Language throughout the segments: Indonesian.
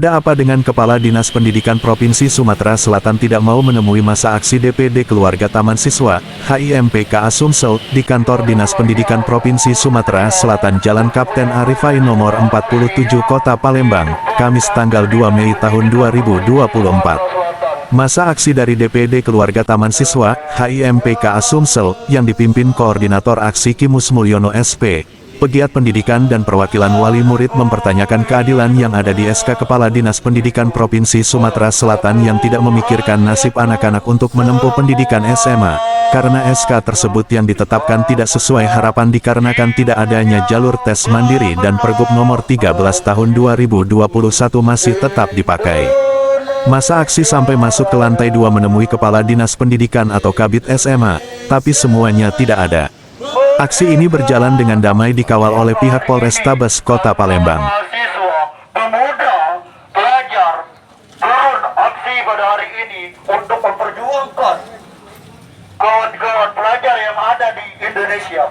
Ada apa dengan Kepala Dinas Pendidikan Provinsi Sumatera Selatan tidak mau menemui masa aksi DPD Keluarga Taman Siswa, HIMPKA Sumsel, di kantor Dinas Pendidikan Provinsi Sumatera Selatan Jalan Kapten Arifai nomor 47 Kota Palembang, Kamis tanggal 2 Mei tahun 2024. Masa aksi dari DPD Keluarga Taman Siswa, HIMPKA Sumsel, yang dipimpin Koordinator Aksi Kimus Mulyono SP, pegiat pendidikan dan perwakilan wali murid mempertanyakan keadilan yang ada di SK Kepala Dinas Pendidikan Provinsi Sumatera Selatan yang tidak memikirkan nasib anak-anak untuk menempuh pendidikan SMA, karena SK tersebut yang ditetapkan tidak sesuai harapan dikarenakan tidak adanya jalur tes mandiri dan Pergub nomor 13 tahun 2021 masih tetap dipakai. Masa aksi sampai masuk ke lantai 2 menemui Kepala Dinas Pendidikan atau Kabid SMA, tapi semuanya tidak ada. Aksi ini berjalan dengan damai dikawal oleh pihak Polrestabes Kota Palembang. Mahasiswa, pemuda, pelajar, turun aksi pada hari ini untuk memperjuangkan kawan-kawan pelajar yang ada di Indonesia.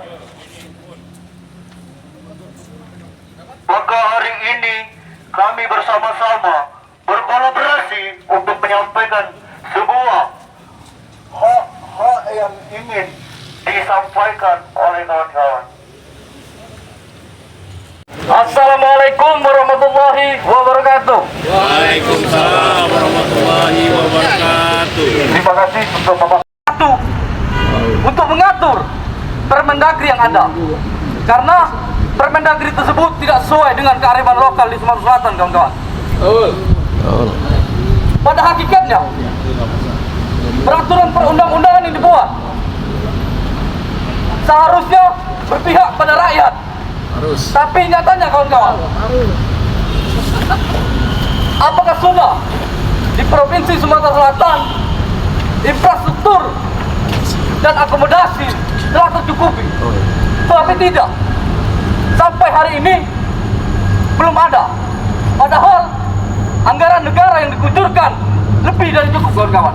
Maka hari ini kami bersama-sama berkolaborasi untuk menyampaikan sebuah hak yang ingin disampaikan oleh kawan-kawan. Assalamualaikum warahmatullahi wabarakatuh. Waalaikumsalam warahmatullahi wabarakatuh. Terima kasih untuk Bapak satu untuk mengatur Permendagri yang ada, karena Permendagri tersebut tidak sesuai dengan kearifan lokal di Sumatera Selatan, kawan-kawan. Pada hakikatnya peraturan perundang-undangan yang dibuat seharusnya berpihak pada rakyat. Tapi nyatanya, kawan-kawan, apakah sudah di Provinsi Sumatera Selatan infrastruktur dan akomodasi telah tercukupi? Tapi tidak. Sampai hari ini belum ada. Padahal anggaran negara yang dikucurkan lebih dari cukup, kawan-kawan.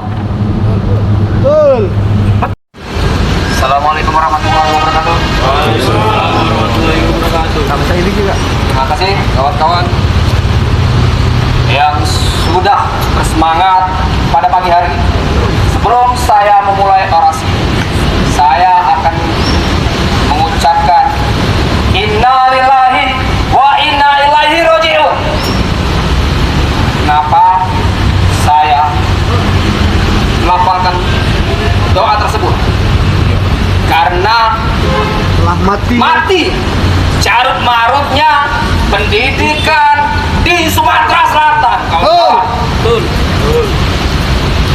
Betul. Assalamualaikum warahmatullahi wabarakatuh. Waalaikumsalam warahmatullahi wabarakatuh. Terima kasih kawan-kawan yang sudah bersemangat pada pagi hari. Sebelum saya memulai orasi, saya akan mengucapkan innalillahi wa inna ilaihi raji'un. Kenapa saya melafalkan doa tersebut? Karena Telah mati. carut marutnya pendidikan di Sumatera Selatan, kawan-kawan.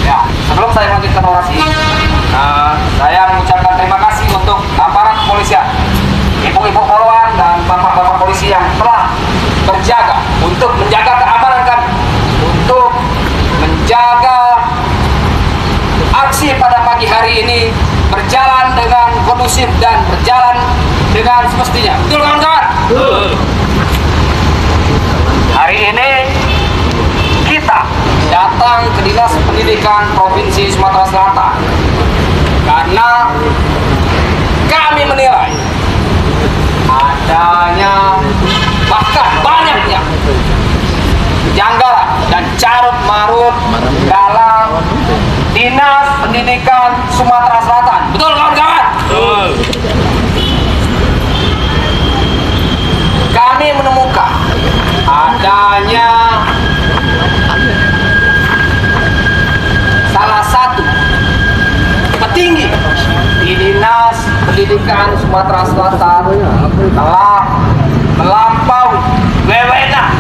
Ya, sebelum saya melanjutkan orasi, saya mengucapkan terima kasih untuk aparat kepolisian, ibu-ibu poluan dan bapak-bapak polisi yang telah berjaga untuk menjaga keamanan kami, untuk menjaga aksi pada pagi hari ini berjalan dengan kondusif dan berjalan dengan semestinya. Betul, kawan-kawan? Hari ini kita datang ke Dinas Pendidikan Provinsi Sumatera Selatan karena kami menilai adanya, bahkan banyaknya kejanggalan dan carut marut dalam Dinas Pendidikan Sumatera Selatan. Betul, kawan-kawan? Betul. Kami menemukan adanya salah satu petinggi di Dinas Pendidikan Sumatera Selatan telah melampaui wewenang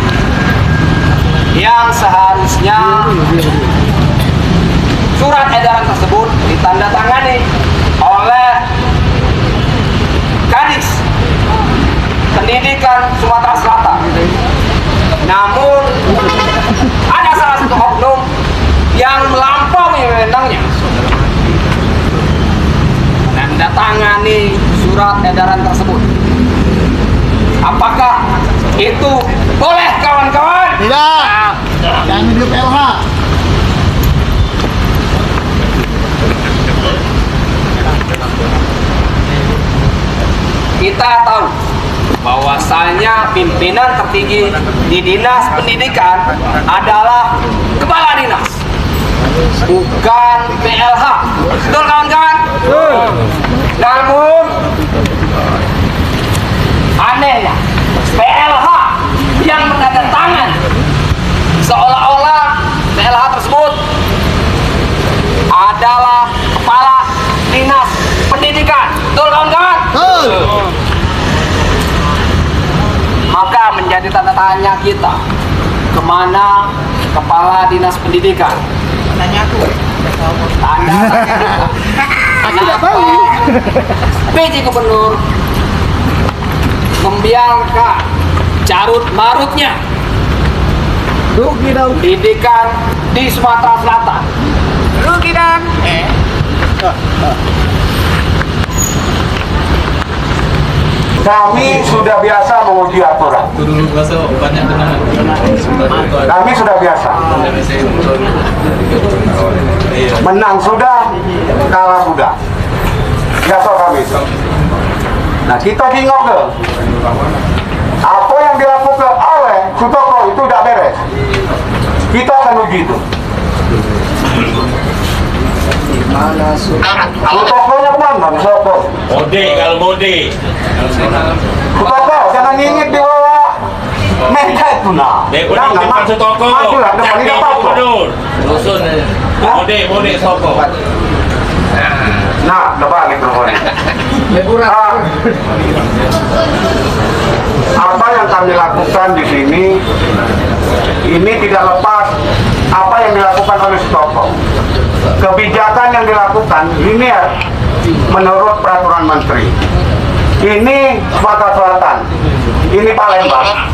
yang seharusnya surat edaran tersebut ditandatangani oleh Kadis Pendidikan Sumatera Selatan. Namun ada salah satu oknum yang melampaui wewenangnya menandatangani surat edaran tersebut. Apakah itu boleh, kawan-kawan? Tidak. Jangan hidup LH. Kita tahu bahwa bahwasanya pimpinan tertinggi di Dinas Pendidikan adalah Kepala Dinas, bukan PLH. Betul kawan-kawan? Namun anehnya PLH yang menandatangan, seolah-olah PLH tersebut adalah Kepala Dinas Pendidikan. Betul kawan-kawan? Maka menjadi tanda tanya kita, kemana Kepala Dinas Pendidikan? Tanya aku. Kenapa PJ Gubernur membiarkan carut marutnya pendidikan di Sumatera Selatan? Rugi dan kami sudah biasa menguji aturan. Kami sudah biasa. Menang sudah, kalah sudah. Biasa kami. Nah, kita bingung ke apa yang dilakukan oleh Sutoko itu tidak beres. Kita akan uji itu. Sutokonya kemana? Sutoko. Mode kalau mode. Sutoko, jangan ngingit di bawah meja itu nah. Depan Sutoko. Majulah, depan ini apa-apa. Rusun. Mode Sutoko. Nah, coba mikrofonnya. Apa yang kami lakukan di sini ini tidak lepas apa yang dilakukan oleh Sutoko. Kebijakan yang dilakukan ini ya menurut peraturan menteri. Ini Sumatera Selatan, ini Palembang,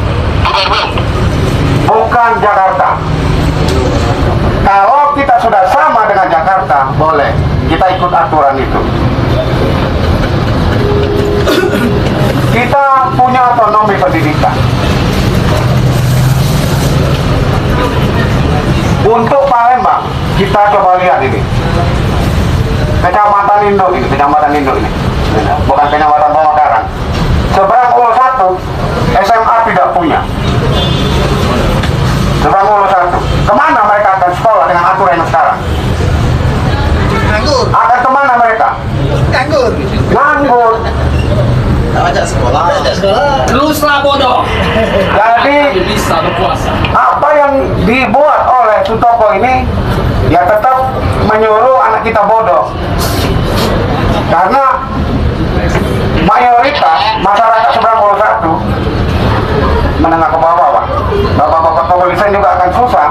bukan Jakarta. Kalau kita sudah sama dengan Jakarta, boleh kita ikut aturan itu. Kita punya otonomi pendidikan. Untuk Palembang, kita coba lihat ini. Kecamatan Induk ini, bukan Kecamatan Pemekaran. Seberang Ulo 1, SMA tidak punya. Seberang Ulo 1. Kemana mereka akan sekolah dengan aturan yang sekarang? Nganggur. Akan kemana mereka? Nganggur. Nganggur. Ajak sekolah. teruslah bodoh. Jadi Bisa berkuasa. apa yang dibuat oleh Sutoko ini ya tetap menyuruh anak kita bodoh. Karena mayoritas masyarakat seberang Pulau 1 menengah ke bawah, Pak. Bapak-bapak kepolisian juga akan susah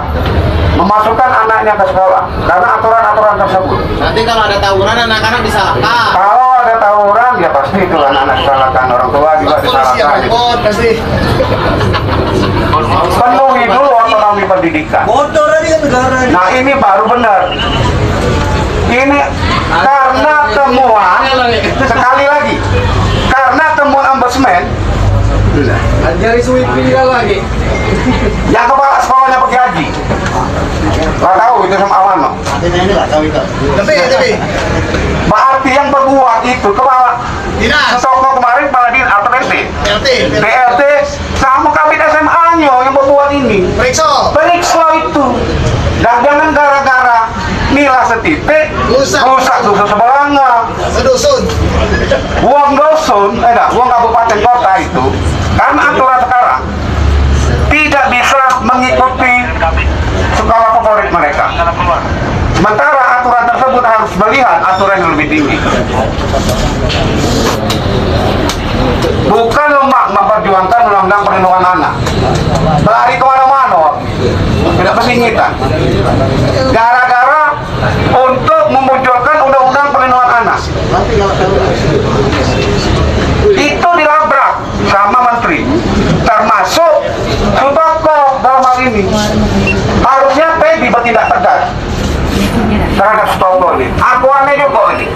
memasukkan anaknya ke sekolah karena aturan-aturan tersebut. Nanti kalau ada tawuran anak-anak disalahkan. Kalau ada tawuran ya pasti itu anak-anak disalahkan, orang tua juga disalahkan. Pasti. Penuhi dulu otonomi pendidikan. Motor aja kan negara. Nah ini baru benar. Ini karena temuan, sekali lagi, karena temuan ombudsman, Jari suwi pindah lagi. yang kepala sekolahnya pergi haji. Gak tahu itu sama Amano. Tapi. Berarti yang berbuat itu kepala Dinas. Sutoko kemarin kepala dinas atau PLT. BLT sama kabin SMA-nya yang berbuat ini. Periksa itu. Dan jangan gara-gara nilai setitik Rusak dusun sebelahnya. sedusun. Uang dosun, uang kabupaten kota itu karena aturan sekarang tidak bisa mengikuti skala favorit mereka. Sementara aturan tersebut harus melihat aturan yang lebih tinggi. Bukan memperjuangkan undang-undang perlindungan anak. Lari kemana-mana, tidak kesingitan. Gara-gara untuk memunculkan undang-undang perlindungan anak. Itu dilabrak sama menteri, termasuk Sutoko dalam hal ini. Harusnya PEDI bertindak tegas terhadap Sutoko ini. Aku aneh juga ini.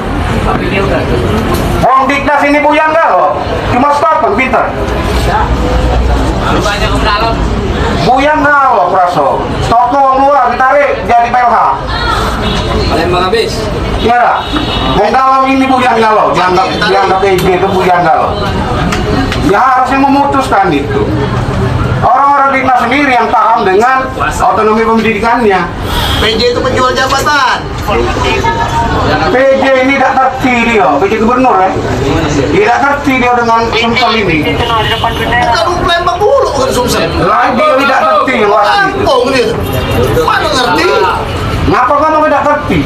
Wong Diknas ini buyang gak loh? Cuma Sutoko pinter. Banyak om dalam. Buyang gak loh Praso? Sutoko wong luar ditarik jadi PLH. Palembang habis. Iya lah. Wong dalam ini buyang gak loh? Dianggap PJ itu buyang gak loh? Ya harusnya memutuskan itu. Orang-orang dinas sendiri yang paham dengan otonomi pendidikannya. PJ itu penjual jabatan. PJ ini tidak ngerti dia, PJ gubernur ya. Tidak ngerti dia dengan Sumsel ini. Kita 24 bukan Sumsel. Lagi dia tidak ngerti yang pasti. Kampung dia. Mana ngerti? Ngapa kamu tidak ngerti?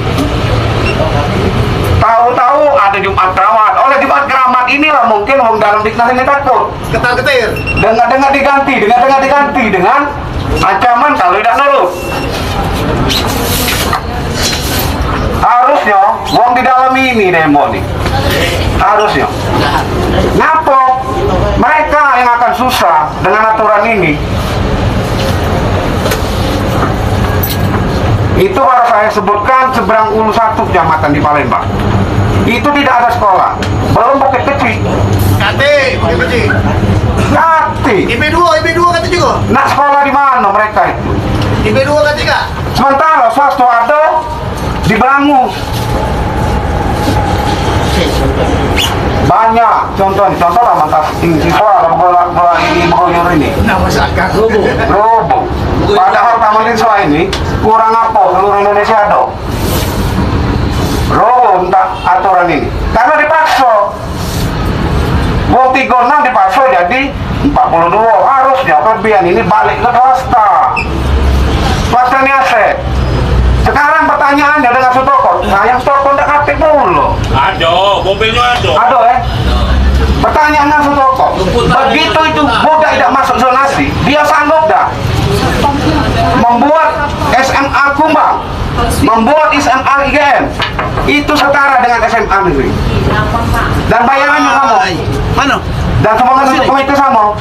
Tahu-tahu ada Jumat Keramat. Oleh Jumat Keramat inilah mungkin orang dalam diknas ini takut. Ketar-ketir. Dengar-dengar diganti dengan ancaman kalau tidak nurut. Harusnya, wong di dalam ini demo nih. Harusnya. Ngapa? Mereka yang akan susah dengan aturan ini. Itu baru saya sebutkan seberang Ulu 1 kecamatan di Palembang. Itu tidak ada sekolah, belum Bukit Kecil. Kate, Bukit Kati. IB2 kata juga. Nak sekolah di mana mereka itu? IB2 kata juga. Sementara swasta ada di Belangus. Banyak contoh lah mantas siswa bola ini bergoyor ini. Nama sakak Robo. Padahal taman siswa ini kurang apa seluruh Indonesia ada. Robo entah aturan ini karena dipaksa. Wong 36 dipaksa jadi 42. Harusnya kelebihan ini balik ke swasta. Swasta ini aset. Sekarang pertanyaannya dengan Sutoko, nah yang Sutoko tidak aktif dulu. Ada, mobilnya ada. Ada pertanyaannya Sutoko, begitu itu budak tidak masuk zonasi, dia sanggup dah membuat SMA Kumbang, membuat SMA IGM, itu setara dengan SMA negeri. Dan bayarannya sama. Mana? Dan semangat untuk komite sama.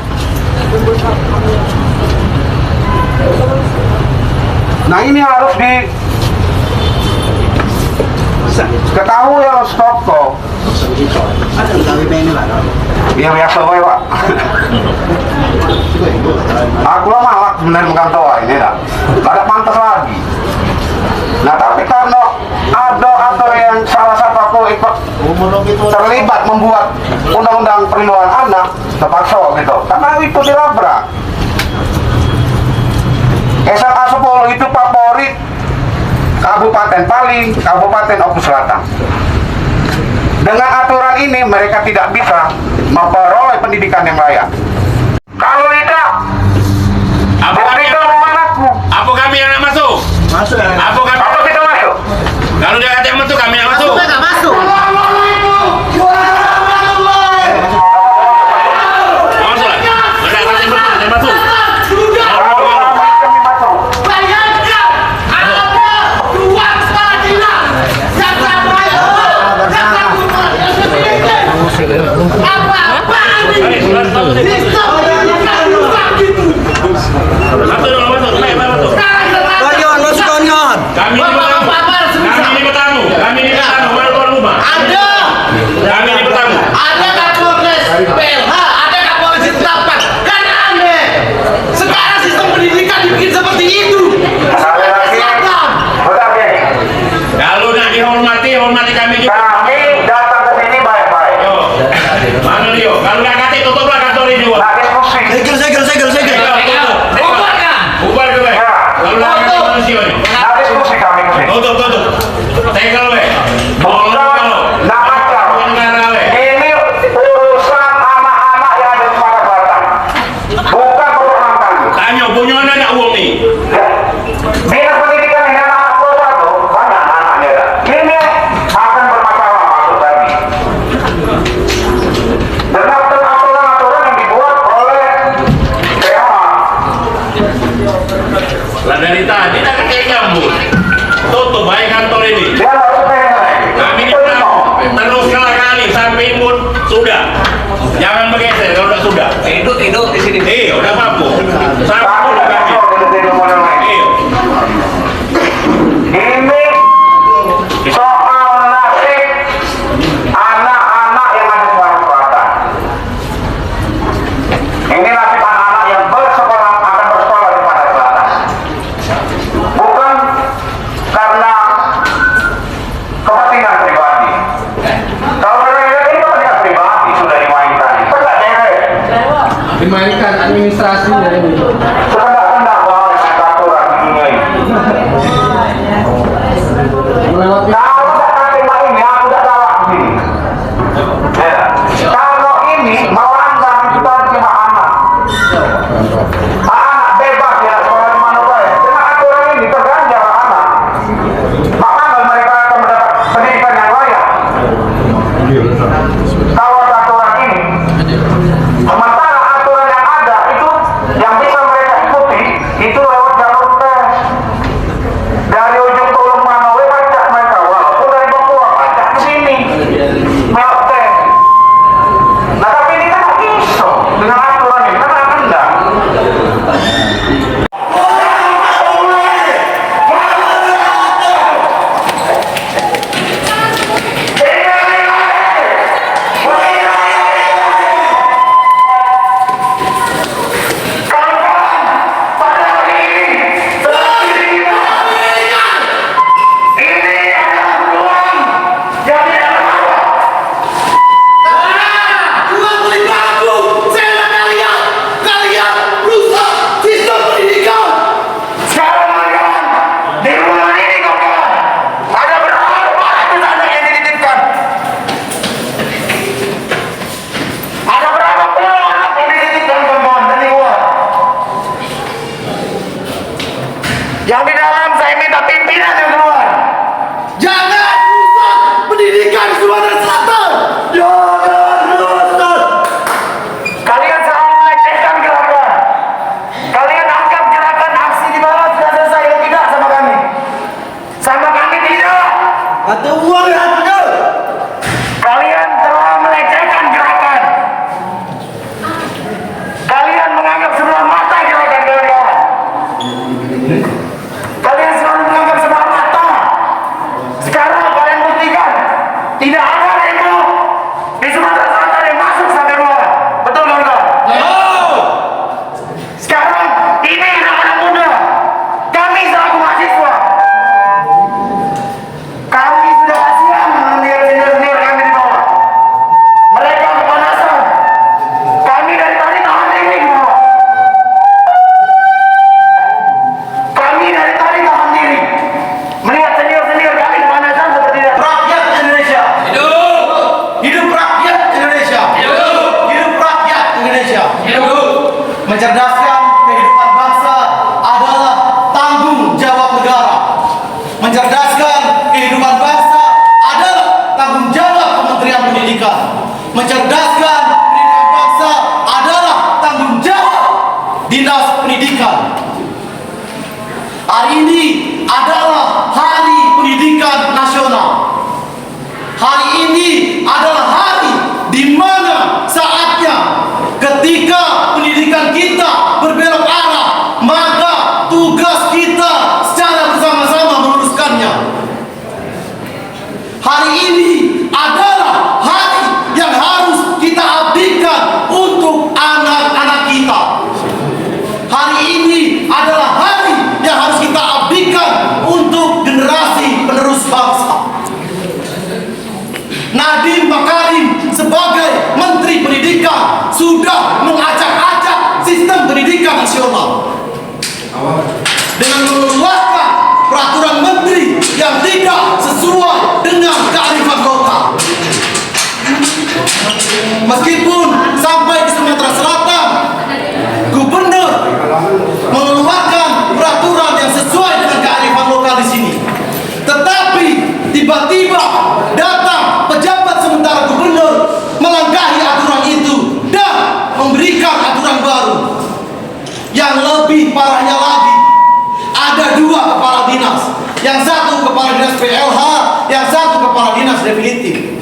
Nah ini harus ketahui ya Sutoko. Iya biasa boy pak. Aku malah sebenarnya mengkantor ini dah. Ada pantas lagi. Nah tapi karena ada yang salah satu aku ikut terlibat membuat undang-undang perlindungan anak terpaksa gitu. Karena itu dilabrak. SMA 10 itu favorit Kabupaten Paling, Kabupaten Oku Selatan. Dengan aturan ini mereka tidak bisa memperoleh pendidikan yang layak. Kalau tidak, buktikan anakku. Apa kami yang nak masuk? Masuk ya. Apa kami? Apa kita masuk? Kalau dia kata yang masuk, kami yang masuk. Masuk enggak masuk? Masuk lah. Ada kata yang masuk, saya masuk. Kami masuk. Kami ini bertamu. Mana tuan rumah? Ada. Kami ini bertamu. Ada Kapolres PLH, ada Kapolres Jetapan. Kan aneh. Sekarang sistem pendidikan dibikin seperti itu. Sekali lagi, oke. Kalau nak dihormati, hormati kami juga. Kami datang ke sini baik-baik. Yo. Mana dia? Kalau nak kata tutuplah kantor ini juga. Nah diskusi. Segel. Bubar kan? Bubar ke be. Kalau nak kata manusia ni. Nah diskusi kami ke sini. Tutup. Segel be. Bukan nak macam. Ini urusan anak-anak yang ada di Sumatera Selatan. Bukan urusan kami. Tanya punya mana nak uang ni? Dinas pendidikan yang anak kota itu banyak anaknya dah. Ini akan bermasalah masuk tadi. Dengan aturan-aturan yang dibuat oleh PMA. Lah dari tadi tak kayak nyambut. Tutup baik kantor ini. Dia harus PMA. Kami ini bertamu. Terus kali sampai pun sudah. Jangan bergeser kalau sudah. Tidur di sini. Udah mampu. Sampai Kami pun tidak kami. mau jadi model lain. Ini soal nasib anak-anak yang ada di Sumatera Selatan. Ini nasib anak-anak yang akan bersekolah di Sumatera Selatan. Bukan karena kepentingan pribadi. Kalau mereka ini kepentingan pribadi sudah dimainkan. Itu tidak beres. Tidak ada ibu di Sumatera Selatan yang masuk sampai ruangan. Betul kawan-kawan? Sekarang ini anak-anak muda, kami selaku mahasiswa, kami sudah kasihan melihat senior-senior kami di bawah. Mereka kepanasan. Kami dari tadi tahan diri di bawah. Kami dari tadi tahan diri melihat senior-senior kami kepanasan seperti itu. Rakyat Indonesia. Hidup rakyat Indonesia. Hidup rakyat Indonesia. Mencerdaskan kehidupan bangsa adalah tanggung jawab negara. Mencerdaskan kehidupan bangsa adalah tanggung jawab Kementerian Pendidikan. Mencerdaskan pendidikan bangsa adalah tanggung jawab Dinas Pendidikan. Hari ini adalah Hari Pendidikan Nasional. Hari ini adalah hari di mana saatnya ketika pendidikan kita berbelok arah, maka tugas kita secara bersama-sama meluruskannya. Hari ini adalah hari yang harus kita abdikan untuk anak-anak kita. Hari ini adalah hari yang harus kita abdikan untuk generasi penerus bangsa. Nadiem Makarim sebagai Menteri Pendidikan sudah mengacak-acak sistem pendidikan nasional dengan mengeluarkan peraturan menteri yang tidak sesuai dengan kearifan lokal. Meskipun sampai di Sumatera Selatan, gubernur mengeluarkan peraturan yang sesuai dengan kearifan lokal di sini, tetapi tiba-tiba datang pejabat sementara gubernur melangkahi aturan itu dan memberikan aturan baru. Yang lebih parahnya lagi, ada dua kepala dinas, yang satu kepala dinas PLH, yang satu kepala dinas definitif,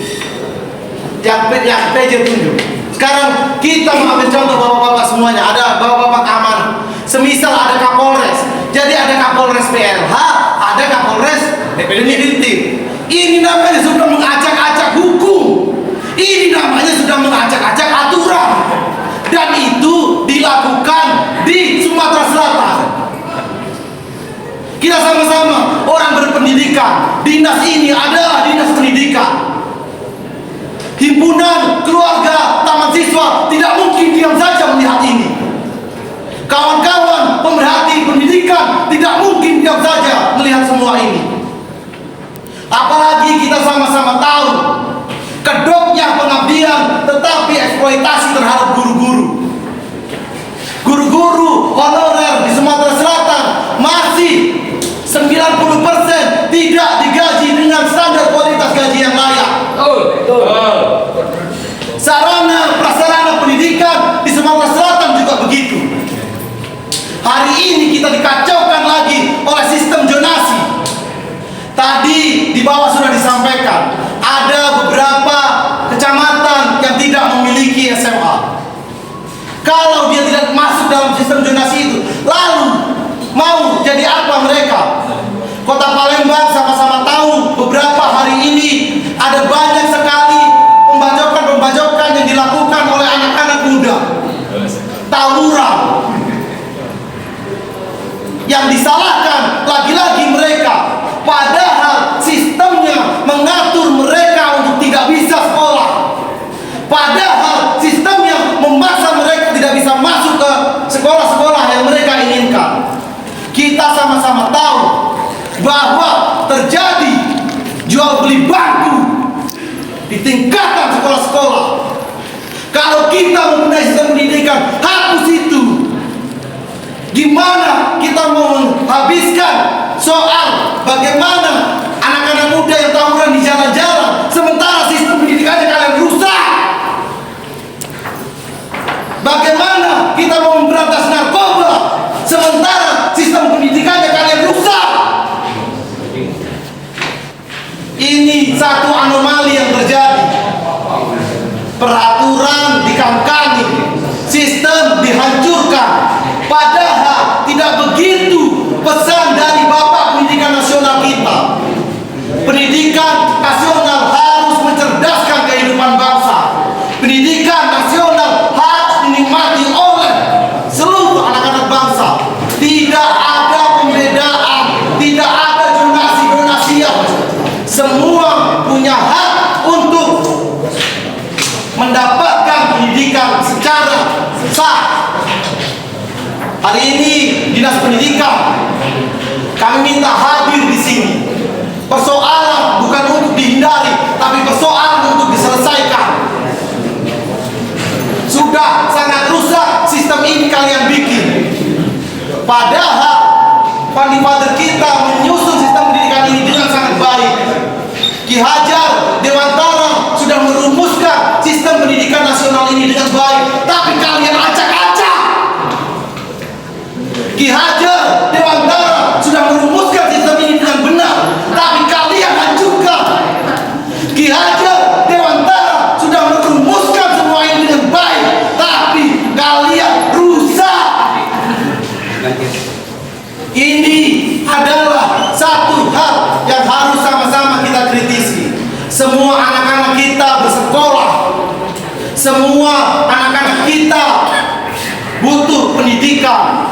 yang PJ tunjuk. Sekarang kita mengambil contoh bapak-bapak semuanya, ada bapak-bapak keamanan. Semisal ada Kapolres, jadi ada Kapolres PLH, ada Kapolres definitif. Ini namanya sudah mengacak-acak hukum. Ini namanya sudah mengacak-acak aturan. Dan itu dilakukan di Sumatera Selatan. Kita sama-sama orang berpendidikan. Dinas ini adalah dinas pendidikan. Himpunan keluarga taman siswa tidak mungkin diam saja melihat ini. Kawan-kawan pemerhati pendidikan tidak mungkin diam saja melihat semua ini. Apalagi kita sama-sama tahu kedoknya pengabdian tetapi eksploitasi terhadap guru-guru. Guru-guru honorer di Sumatera Selatan masih 90% tidak digaji dengan standar kualitas gaji yang layak. Sarana prasarana pendidikan di Sumatera Selatan juga begitu. Hari ini kita dikacaukan lagi oleh sistem zonasi. Tadi di bawah sudah disampaikan, ada beberapa kecamatan yang tidak memiliki SMA. Kalau dia tidak masuk dalam sistem zonasi itu, lalu mau jadi apa mereka? Kota Palembang sama-sama tahu beberapa hari ini ada banyak sekali pembacokan yang dilakukan oleh anak-anak muda. Tawuran. Yang disalahkan lagi-lagi mereka. Padahal sistemnya mengatur mereka untuk tidak bisa sekolah. Padahal sistemnya memaksa mereka tidak bisa masuk ke sekolah-sekolah yang mereka inginkan. Kita sama-sama tahu bahwa terjadi jual beli bangku di tingkatan sekolah-sekolah. Kalau kita mempunyai sistem pendidikan, hapus itu. Gimana kita mau menghabiskan soal bagaimana anak-anak muda yang tawuran di jalan-jalan sementara sistem pendidikannya kalian rusak? Bagaimana kita mau memberantas narkoba sementara sistem pendidikannya kalian rusak? Ini satu anomali yang terjadi. Peraturan dikangkangi, sistem dihancurkan. Padahal tidak begitu pesan dari Bapak Pendidikan Nasional kita. mendapatkan pendidikan secara sah. Hari ini Dinas Pendidikan kami minta hadir di sini. Persoalan bukan untuk dihindari, tapi persoalan untuk diselesaikan. Sudah sangat rusak sistem ini kalian bikin. Padahal founding father kita menyusun sistem pendidikan ini dengan sangat baik. Ki Hajar Dewantara sudah merumuskan sistem pendidikan nasional ini dengan baik, tapi kalian acak-acak. Ki Hajar Dewantara sudah merumuskan sistem ini dengan benar, tapi kalian hancurkan. Ki Hajar Dewantara sudah merumuskan semua ini dengan baik, tapi kalian rusak. Ini adalah satu hal yang harus sama-sama kita kritisi. Semua anak-anak kita bersekolah, semua anak-anak kita butuh pendidikan.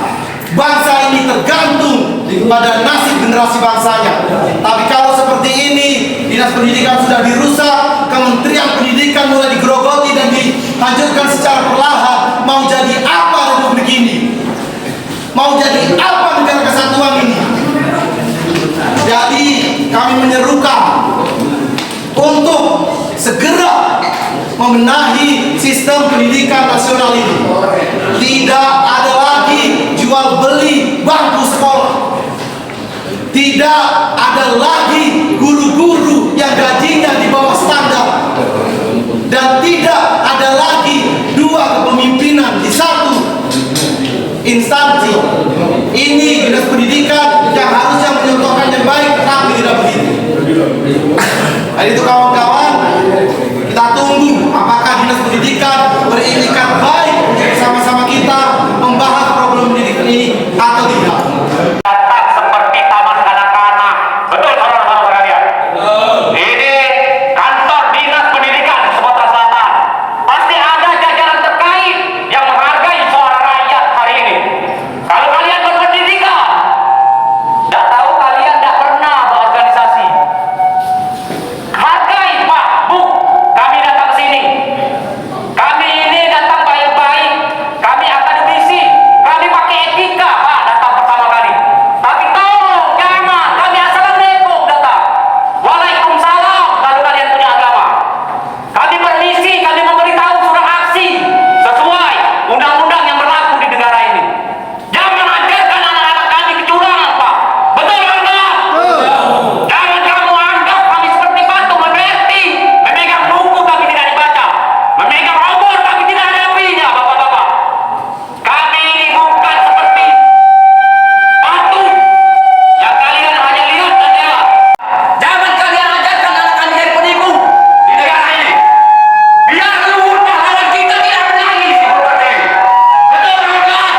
Bangsa ini tergantung pada nasib generasi bangsanya. Tapi kalau seperti ini, Dinas Pendidikan sudah dirusak, Kementerian Pendidikan mulai digerogoti dan dihancurkan secara perlahan. Mau jadi apa republik ini? Mau jadi apa negara kesatuan ini? Jadi kami menyerukan untuk segera membenahi sistem pendidikan nasional ini. Tidak ada lagi jual beli bangku sekolah. Tidak ada lagi guru-guru yang gajinya di bawah standar. Dan tidak ada lagi dua kepemimpinan di satu instansi. Ini Dinas Pendidikan yang harusnya menyontohkan yang baik, tapi tidak begitu. Dan itu kawan-kawan, kita tunggu apakah Dinas Pendidikan berikat baik bersama-sama kita membahas problem pendidikan ini atau tidak. Seperti taman kanak-kanak. Betul saudara-saudara sekalian. Ini kantor Dinas Pendidikan Sumatera Selatan. Pasti ada jajaran terkait yang menghargai suara rakyat hari ini. Kalau kalian berpendidikan, tidak tahu kalian tidak pernah berorganisasi. Hargai Pak, Bu, kami datang sini. Kami ini datang baik-baik. Kami akademisi. Kami pakai etika, Pak, datang pertama kali. Tapi tolong jangan kami assalamualaikum datang. Waalaikumsalam kalau kalian punya agama. Kami permisi, kami memberitahu surat aksi sesuai undang-undang yang berlaku di negara ini. Jangan ajarkan anak-anak kami kecurangan, Pak. Betul enggak? Jangan kamu anggap kami seperti batu memerti, memegang buku tapi tidak dibaca, memegang obor tapi tidak ada apinya, bapak-bapak. Kami ini bukan seperti batu yang kalian hanya lihat dan lewat. Jangan kalian ajarkan anak kami jadi penipu di negara ini. Biar seluruh pahlawan kita tidak menangis di bulan ini. Betul enggak?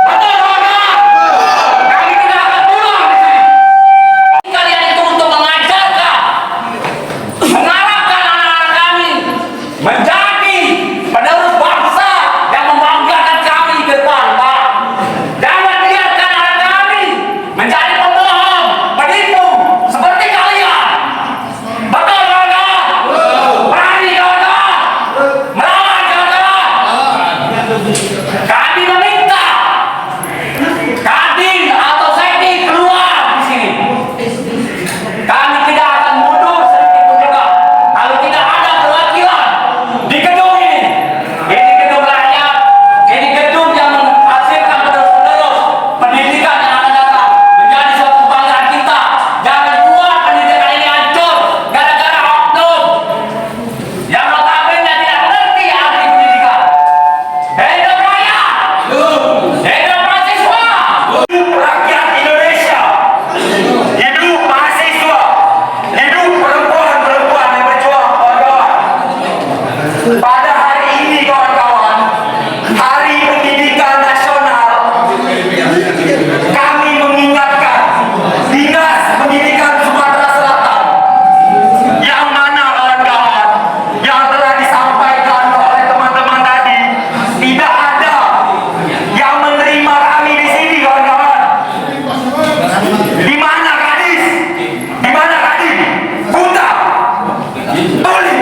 Betul enggak? Kami tidak akan pulang di sini. Kalian itu untuk mengajarkan, mengarahkan anak-anak kami menjadi penerus bangsa yang membanggakan kami ke depan, Pak. Jangan biarkan anak kami menjadi pembohong, penipu seperti kalian. Betul enggak? Berani enggak? Melawan enggak? Kami meminta Kadin atau Sekdi keluar di sini. Kami tidak akan mundur sedikit pun juga kalau tidak ada perwakilan di gedung ini. Ini gedung rakyat, ini gedung yang menghasilkan penerus-penerus pendidikan yang akan datang menjadi suatu kebanggaan kita. Jangan buat pendidikan ini hancur gara-gara oknum yang notabene tidak mengerti arti pendidikan. Hidup rakyat, hidup mahasiswa, rakyat Indonesia, hidup mahasiswa, hidup perempuan-perempuan yang berjuang, kawan-kawan. Pada hari ini, kawan-kawan, Hari Pendidikan Nasional, kami mengingatkan Dinas Pendidikan Sumatera Selatan yang mana, kawan-kawan, yang telah disampaikan oleh teman-teman tadi, tidak ada yang menerima kami di sini, kawan-kawan. Di mana gadis? Di mana gadis? Buta, tuli,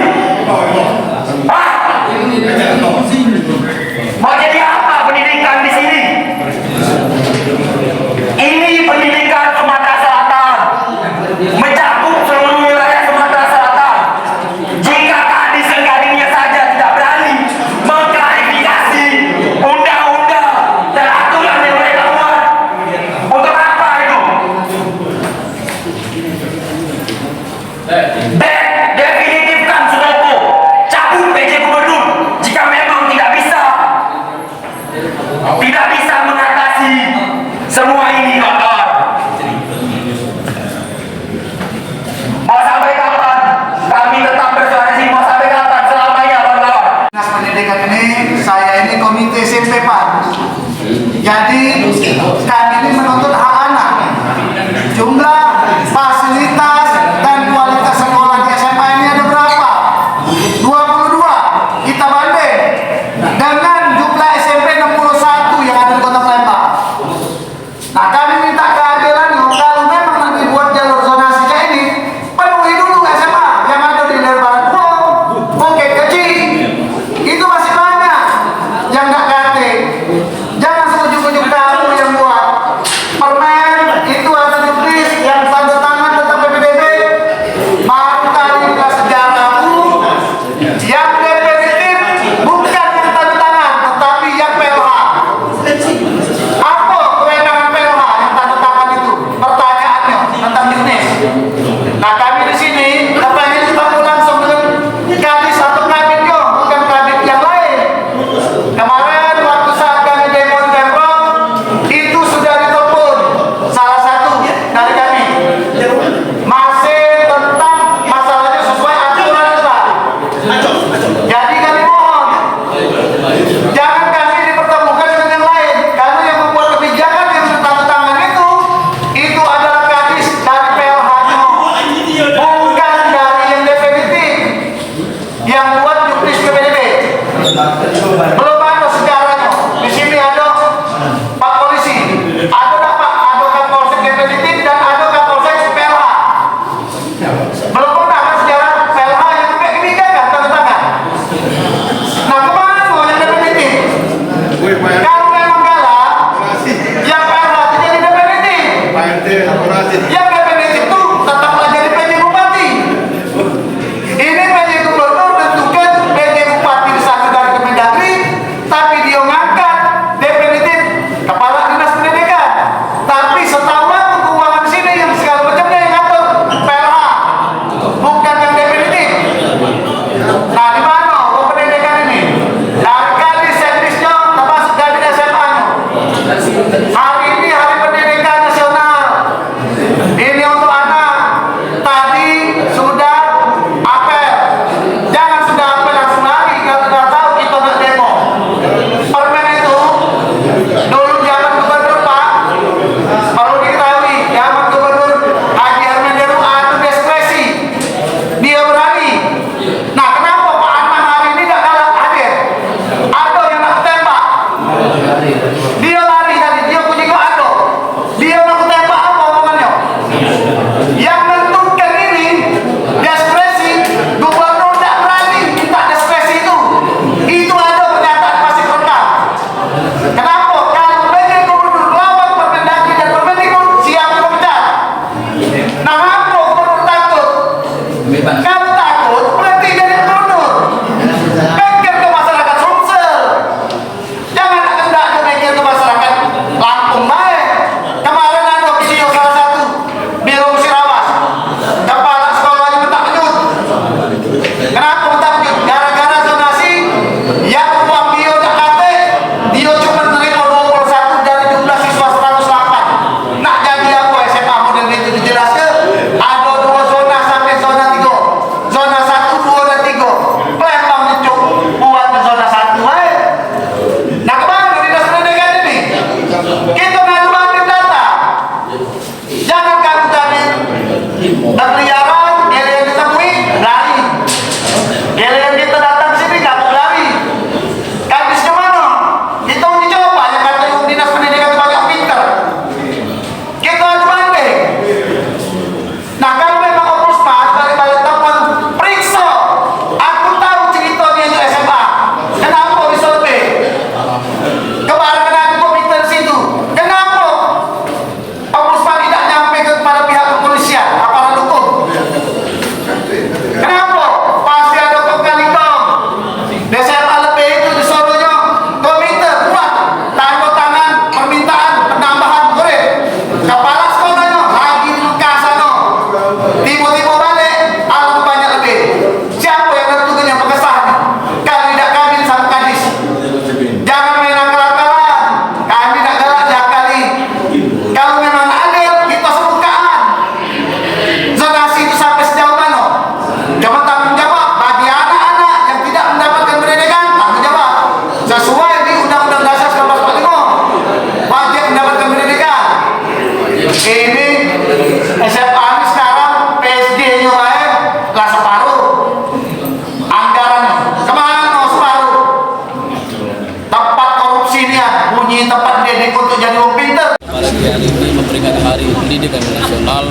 hari ini memperingati Hari Pendidikan Nasional,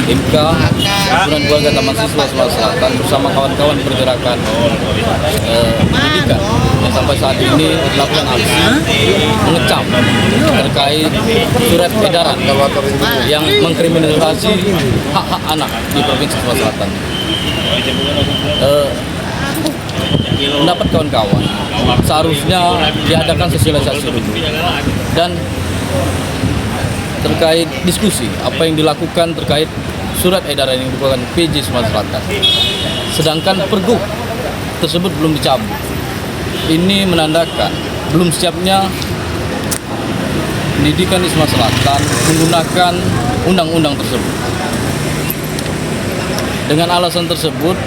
MK Himpunan Keluarga Taman Siswa Sumatera Selatan bersama kawan-kawan pergerakan pendidikan yang sampai saat ini melakukan aksi mengecam terkait surat edaran yang mengkriminalisasi hak-hak anak di Provinsi Sumatera Selatan. Pendapat kawan-kawan seharusnya diadakan sosialisasi dulu dan terkait diskusi apa yang dilakukan terkait surat edaran yang dibuatkan PJ Sumatera Selatan. Sedangkan pergub tersebut belum dicabut. Ini menandakan belum siapnya pendidikan di Sumatera Selatan menggunakan undang-undang tersebut. Dengan alasan tersebut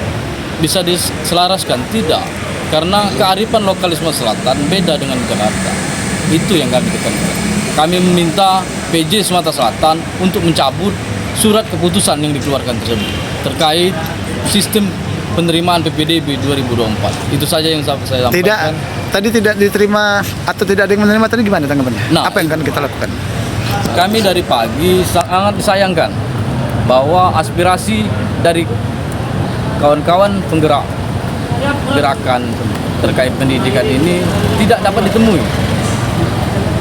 bisa diselaraskan? Tidak, karena kearifan lokal di Sumatera Selatan beda dengan Jakarta. Itu yang kami tekankan. Kami meminta PJ Sumatera Selatan untuk mencabut surat keputusan yang dikeluarkan tersebut terkait sistem penerimaan PPDB 2024. Itu saja yang saya sampaikan. Tadi tidak diterima atau tidak ada yang menerima, tadi gimana tanggapannya? Nah, apa yang akan kita lakukan? Kami dari pagi sangat disayangkan bahwa aspirasi dari kawan-kawan gerakan terkait pendidikan ini tidak dapat ditemui.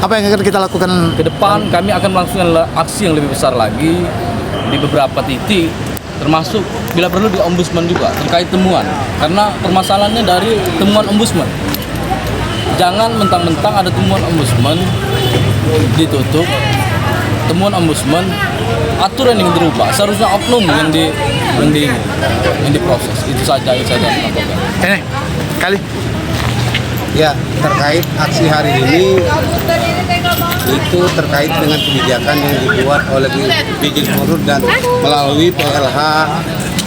Apa yang akan kita lakukan ke depan? Kami akan melakukan aksi yang lebih besar lagi di beberapa titik, termasuk bila perlu di ombudsman juga terkait temuan, karena permasalahannya dari temuan ombudsman. Jangan mentang-mentang ada temuan ombudsman ditutup, temuan ombudsman aturan yang dirubah, seharusnya oknum yang diproses. Itu saja yang saya lakukan. Kali ya, terkait aksi hari ini itu terkait dengan kebijakan yang dibuat oleh PJ Sumurut dan melalui PLH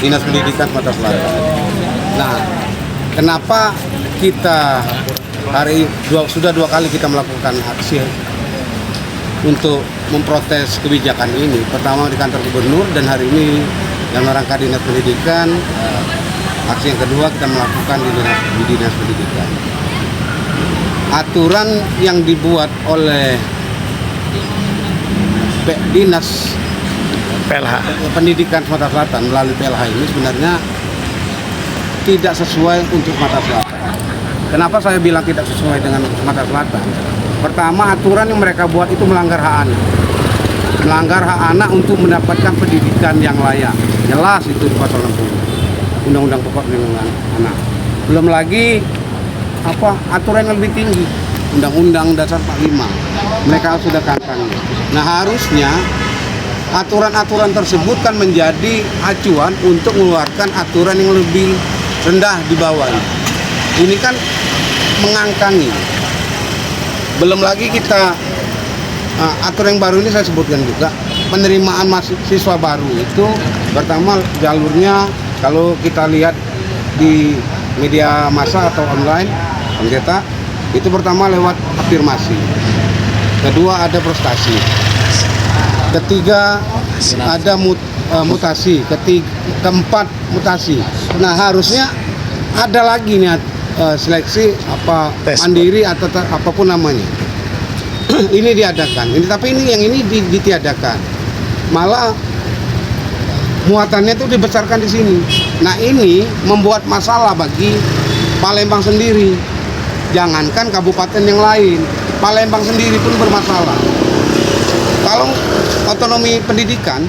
Dinas Pendidikan Sumatera Selatan. Nah, kenapa kita sudah dua kali kita melakukan aksi untuk memprotes kebijakan ini. Pertama di kantor gubernur dan hari ini dalam rangka Dinas Pendidikan. Aksi yang kedua kita melakukan di Dinas Pendidikan. Aturan yang dibuat oleh Dinas PLH Pendidikan Sumatera Selatan melalui PLH ini sebenarnya tidak sesuai untuk Sumatera Selatan. Kenapa saya bilang tidak sesuai dengan Sumatera Selatan? Pertama, aturan yang mereka buat itu melanggar hak anak. Melanggar hak anak untuk mendapatkan pendidikan yang layak. Jelas itu di pasal 60 Undang-Undang Pokok Perlindungan Anak. Belum lagi aturan yang lebih tinggi, Undang-Undang Dasar 45. Mereka sudah kangkangi. Nah, harusnya aturan-aturan tersebut kan menjadi acuan untuk mengeluarkan aturan yang lebih rendah di bawah. Ini kan mengangkangi. Belum lagi kita aturan yang baru ini saya sebutkan juga, penerimaan mahasiswa baru itu pertama jalurnya kalau kita lihat di media massa atau online kita itu pertama lewat afirmasi, kedua ada prestasi, ketiga ada mutasi, keempat mutasi. Nah, harusnya ada lagi nih seleksi mandiri atau apapun namanya. Ini diadakan. Tapi ini ditiadakan. Malah muatannya itu dibesarkan di sini. Nah, ini membuat masalah bagi Palembang sendiri. Jangankan kabupaten yang lain, Palembang sendiri pun bermasalah. Kalau otonomi pendidikan,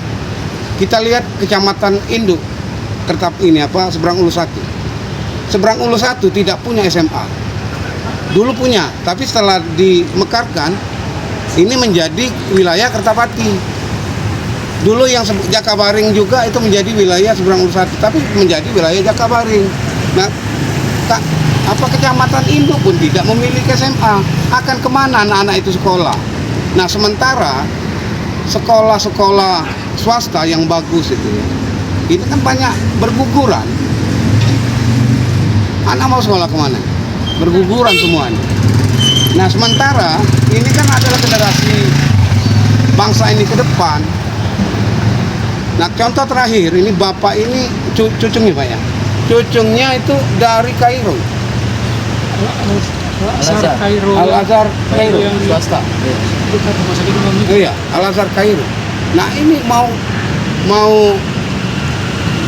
kita lihat Kecamatan Induk, Seberang Ulu 1. Seberang Ulu 1 tidak punya SMA. Dulu punya, tapi setelah dimekarkan, ini menjadi wilayah Kertapati. Dulu yang Jakabaring juga itu menjadi wilayah Seberang Ulu 1, tapi menjadi wilayah Jakabaring. Nah, Kecamatan Induk pun tidak memiliki SMA. Akan kemana anak-anak itu sekolah? Nah, sementara sekolah-sekolah swasta yang bagus itu kan banyak berguguran. Anak mau sekolah kemana? Berguguran semuanya. Nah, sementara ini kan adalah generasi bangsa ini ke depan. Nah, contoh terakhir ini bapak ini cucungnya Pak ya. Cucungnya itu dari Kairo. Al-Azhar Kairo. Swasta. dekat rumah sakit umum itu. Iya, Al-Azhar Kairo. Nah ini mau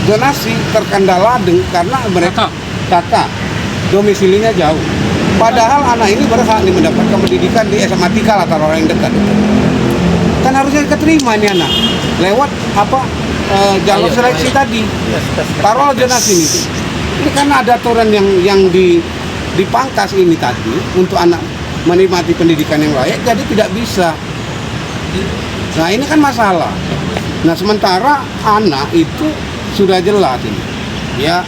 donasi terkendala karena mereka kakak domisilinya jauh. Padahal anak ini berhak mendapatkan pendidikan di SMA 3 latar orang yang dekat. Kan harusnya keterima ini anak lewat jalur seleksi tadi. Taruhlah donasi ini. Ini karena ada aturan yang dipangkas ini tadi untuk anak menikmati pendidikan yang layak, jadi tidak bisa. Nah ini kan masalah. Nah sementara anak itu sudah jelas ini, ya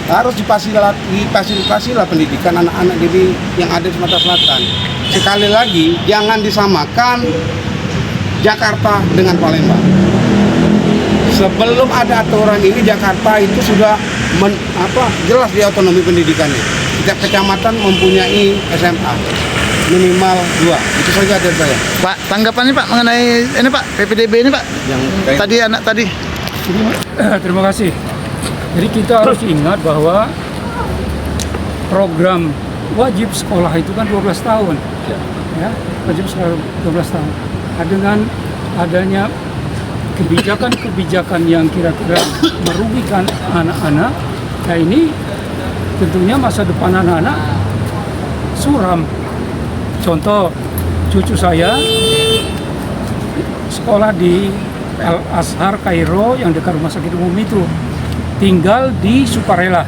harus difasilitasi lah pendidikan anak-anak jadi yang ada di Sumatera Selatan. Sekali lagi jangan disamakan Jakarta dengan Palembang. Sebelum ada aturan ini Jakarta itu sudah jelas di otonomi pendidikannya. Setiap kecamatan mempunyai SMA minimal 2. Itu saja dari saya. Pak, tanggapannya Pak mengenai ini Pak, PPDB ini Pak, Yang tadi anak tadi. Terima kasih. Jadi kita harus ingat bahwa program wajib sekolah itu kan 12 tahun. Ya, wajib sekolah 12 tahun. Dengan adanya kebijakan-kebijakan yang kira-kira merugikan anak-anak, nah ini tentunya masa depan anak-anak suram. Contoh, cucu saya sekolah di Al-Azhar Kairo yang dekat rumah sakit umum itu, tinggal di Sukarela.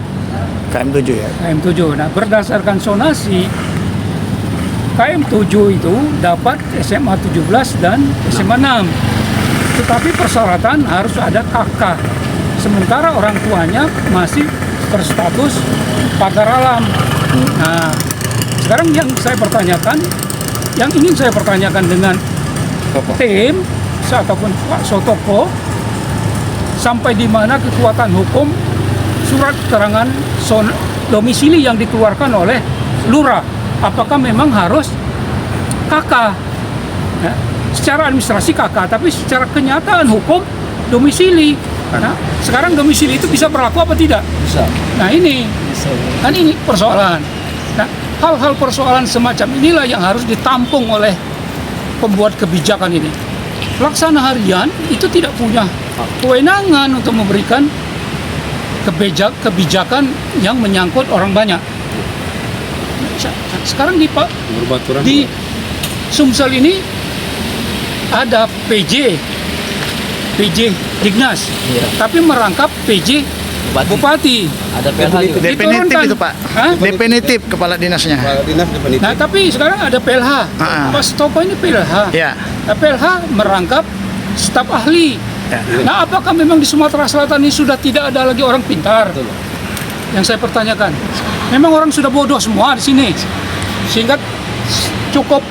KM7 ya? KM7. Nah, berdasarkan sonasi, KM7 itu dapat SMA 17 dan SMA 6. Tetapi persyaratan harus ada KK. Sementara orang tuanya masih berstatus pagar alam. Nah, sekarang yang ingin saya pertanyakan dengan tim ataupun Pak Sotoko, sampai di mana kekuatan hukum surat keterangan domisili yang dikeluarkan oleh lurah, apakah memang harus KK? Ya, secara administrasi KK, tapi secara kenyataan hukum domisili. Nah, sekarang domisili itu bisa berlaku apa tidak? Bisa. Nah ini, kan ini persoalan. Nah, hal-hal persoalan semacam inilah yang harus ditampung oleh pembuat kebijakan ini. Pelaksana harian itu tidak punya kewenangan untuk memberikan kebijakan yang menyangkut orang banyak. Sekarang di Sumsel ini ada PJ Dignas, tapi merangkap PJ Bupati. Ada PLH juga. Definitif itu Pak. Hah? Definitif kepala dinasnya. Kepala dinas definitif. Nah, tapi sekarang ada PLH. Pak Stoko ini PLH. Ya. Nah, PLH merangkap staf ahli. Ya. Nah, apakah memang di Sumatera Selatan ini sudah tidak ada lagi orang pintar? Yang saya pertanyakan. Memang orang sudah bodoh semua di sini. Sehingga cukup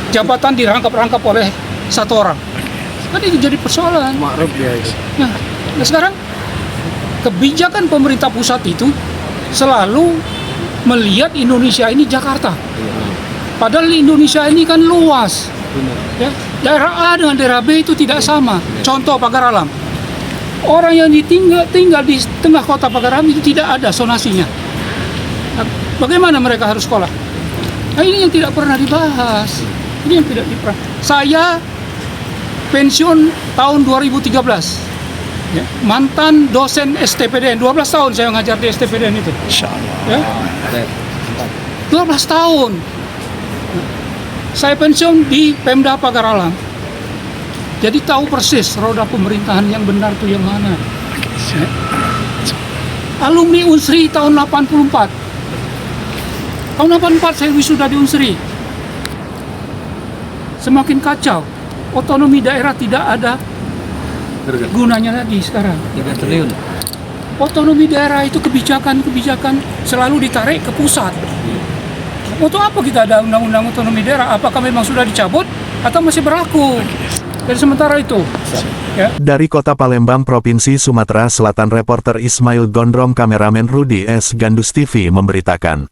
jabatan dirangkap-rangkap oleh satu orang. Kan ini jadi persoalan. Ma'ruf ya itu. Nah, sekarang kebijakan pemerintah pusat itu selalu melihat Indonesia ini Jakarta. Padahal Indonesia ini kan luas. Ya, daerah A dengan daerah B itu tidak sama. Contoh pagar alam. Orang yang tinggal di tengah kota pagar alam itu tidak ada sonasinya. Nah, bagaimana mereka harus sekolah? Nah, ini yang tidak pernah dibahas. Ini yang tidak pernah. Saya pensiun tahun 2013. Ya, mantan dosen STPDN, 12 tahun saya ngajar di STPDN itu. Ya, 12 tahun. Saya pensiun di Pemda Pagar Alam. Jadi tahu persis roda pemerintahan yang benar itu yang mana. Ya. Alumni Unsri tahun 84. Tahun 84 saya wisuda di Unsri. Semakin kacau. Otonomi daerah tidak ada gunanya lagi sekarang. 3 triliun. Otonomi daerah itu kebijakan selalu ditarik ke pusat. Untuk apa kita ada undang-undang otonomi daerah? Apakah memang sudah dicabut atau masih berlaku? Dan sementara itu, ya. Dari Kota Palembang, Provinsi Sumatera Selatan, reporter Ismail Gondrong, kameramen Rudi S. Gandus TV memberitakan.